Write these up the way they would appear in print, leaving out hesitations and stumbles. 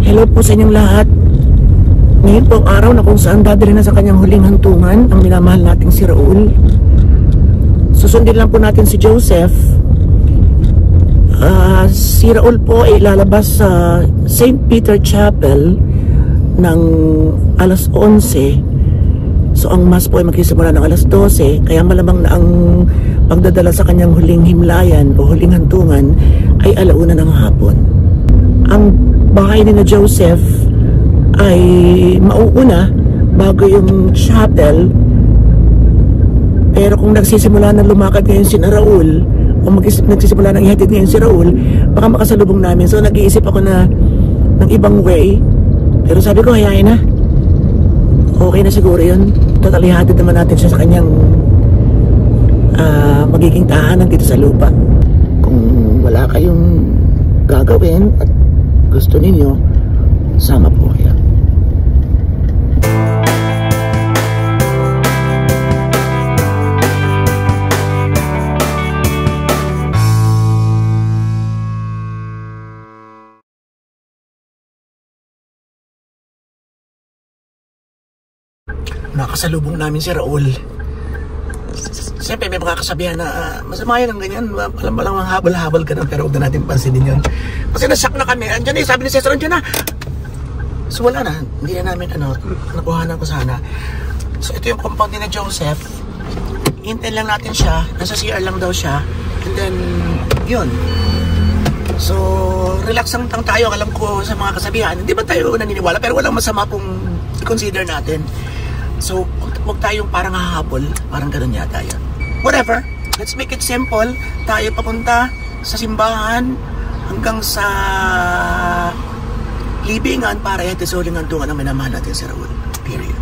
Hello po sa inyong lahat. Ngayon po ang araw na kung saan dadalhin na sa kanyang huling hantungan ang minamahal nating si Raul. Susundin lang po natin si Joseph. Si Raul po ay ilalabas sa St. Peter Chapel ng alas 11. So ang mass po ay magsisimula ng alas 12. Kaya malamang na ang pagdadala sa kanyang huling himlayan o huling hantungan ay alauna ng hapon. Ang bahay ni na Joseph ay mauuna bago yung chapel, pero kung nagsisimula na lumakad ngayon si Raul o nagsisimula na ihatid ngayon si Raul, baka makasalubong namin. So nag-iisip ako na ng ibang way, pero sabi ko hayain na, okay na siguro yun. Total ihatid naman natin siya sa kanyang magiging tahanan dito sa lupa. Kung wala kayong gagawin at gusto ninyo, sama po kayo. Nakasalubong namin si Raul. Siyempre may mga kasabihan na masama yan ang ganyan, alam ba lang mga habal-habal ka na, pero huwag na natin pansinin yun. Kasi nasak na kami, andyan na sabi ni Cesar, andyan na. So wala na, hindi na namin nakuhanan ko sana. So ito yung compound ni na Joseph. Hintay lang natin siya, nasa CR lang daw siya, and then yun. So relax lang tayo, alam ko sa mga kasabihan, hindi ba tayo naniniwala, pero walang masama kung i-consider natin. So huwag tayong parang hahabol, parang ganun yata yun. Whatever, let's make it simple. Tayo papunta sa simbahan hanggang sa libingan para ihatid ang tungan ng minamahal natin si Raul. Period.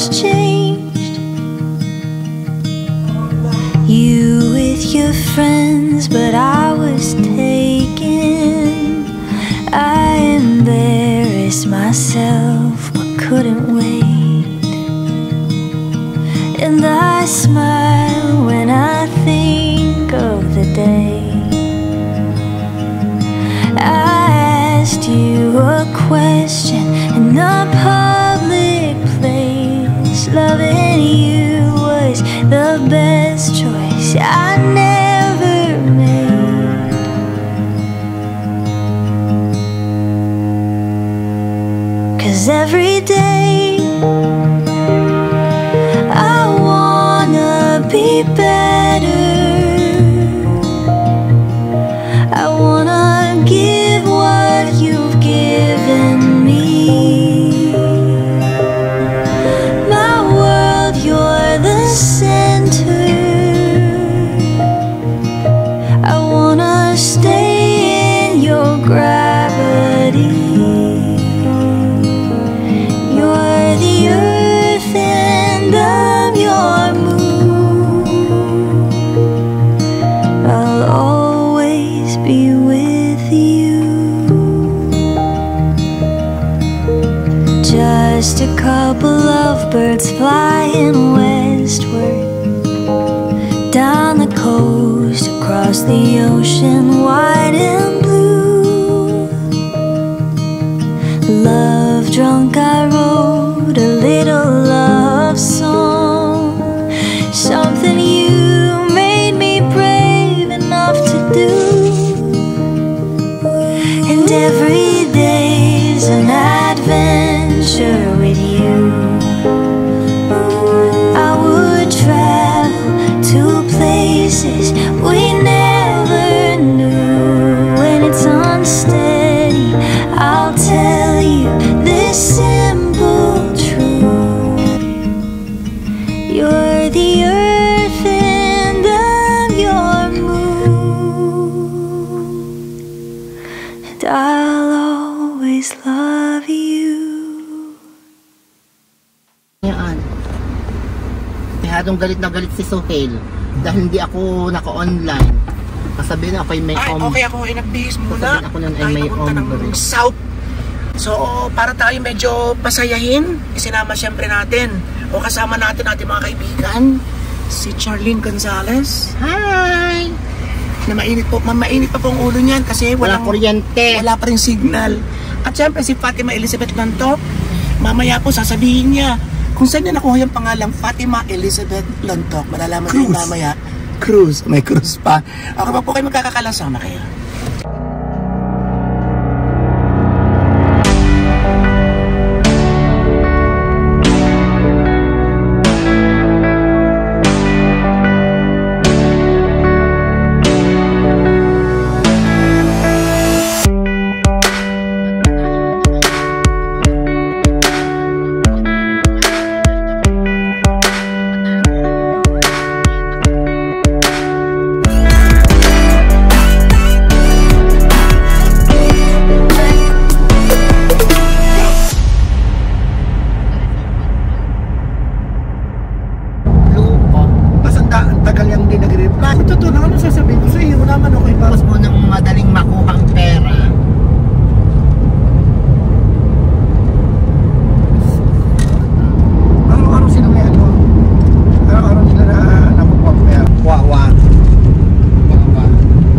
was changed. You with your friends, but I was taken. I embarrassed myself, but couldn't wait. And I smile when I think of the day I asked you a question in a public place. Loving you was the best choice I never made. 'Cause every day I wanna be better. I wanna give what you've given me. My world, you're the center. I wanna stay in your gravity. You're the earth and I'm your moon. I'll always be with you. Just a couple of birds flying westward, down the coast, across the ocean, wide and blue. Love drunk, I wrote a little love song, something you made me brave enough to do. And every day's an adventure with you. I would travel to places we never knew. When it's unsteady, I'll tell you this simple truth. You're the earth and I'm your moon. And I'll always love you. Yan. Masyadong galit na galit si Sohail dahil hindi ako naka-online. Kasabihin ako ay may okay ako ay nagbihis muna. Kasabihin ako nun ay may ombre. South. So, para tayo medyo pasayahin, isinama siyempre natin o kasama natin ating mga kaibigan, si Charlene Gonzalez. Hi! Na mainit pa po ang ulo niyan kasi Wala kuryente. wala pa rin signal. At siyempre si Fatima Elizabeth Lontok, mamaya po sasabihin niya kung saan niya nakuha yung pangalang Fatima Elizabeth Lontok. Malalaman niyo mamaya. Cruz. May Cruz pa. Ako pa po kayo magkakakalasama kayo. Tapos mo nang madaling makuha ang pera. Araw-araw sila may ano. Araw-araw sila na nakukuha ang pera. Wawa.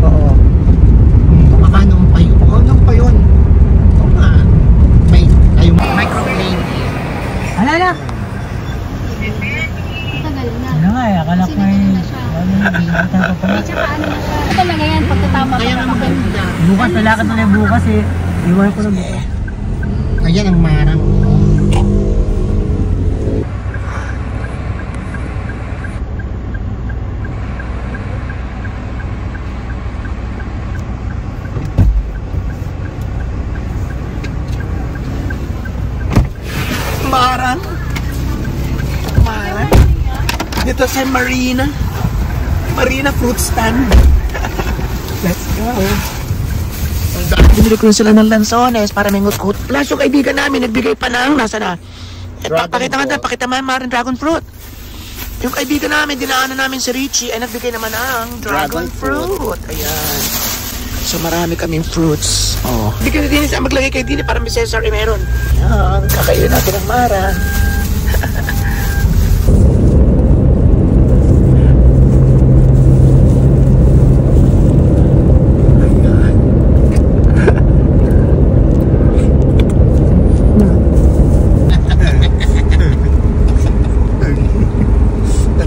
Oo. Baka nung pa yun. Oo, nung pa yun. Oo nga. May kayong microplane. Alala! Tagal na. Ano nga eh, akala ko Sinabi eh. na siya. Tsaka ano na siya. Ito lang yan, pagkatama Kaya nga maganda. Bukas, lalakad na lang bukas eh. Iwan ko na bukas. Ayan ang marang. Marang. Dito sa Marina fruit stand. Let's go. Binili ko sila ng lansones para may ngut-ngut. Plus yung kaibigan namin nagbigay pa ng nasa na Pakita nga na, pakita maring dragon fruit. Yung kaibigan namin, dinaanan namin si Richie, ay nagbigay naman ng dragon fruit. Ayan. So marami kaming fruits. Oh. Hindi ka na din maglagay kay Dini para may Cesar meron. Ayan, kakainin natin ang Mara.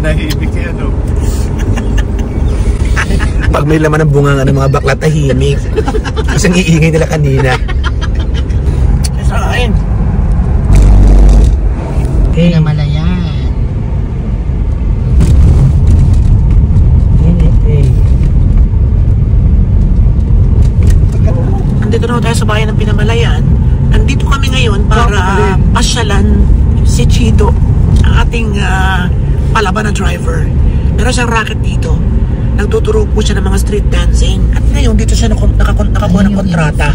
Nahibig yan, no? Pag may laman ng bunga ng mga bakla, tahimik. Kasi ang iingay nila kanina. Saan? Pinamalayan. Andito na tayo sa bayan ng Pinamalayan. Nandito kami ngayon para pasyalan si Chido, ang ating palaban na driver. Meron siyang racket dito. Nagtuturo po siya ng mga street dancing. At ngayon, dito siya nakakuha ng kontrata.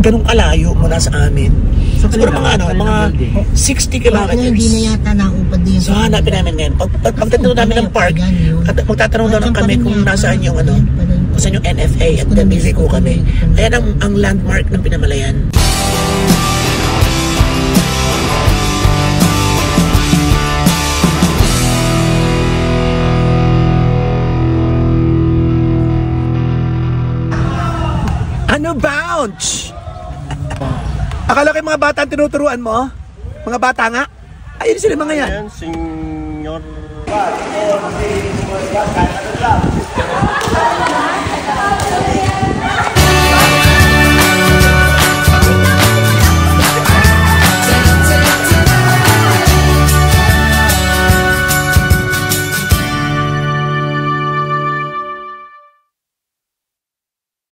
Ganong kalayo mula sa amin. Siguro mga 60 kilometers. Hindi na yata naupad din. So hanapin namin ngayon. Pagtatanong namin ng park, at magtatanong daw lang kami kung nasaan yung kung saan yung NFA at bibili ko kami. Ayan ang landmark ng Pinamalayan. Ano bounce? Akala ko yung mga bata ang tinuturuan mo? Mga bata nga? Ayun sila mga yan. Ayan, senyor.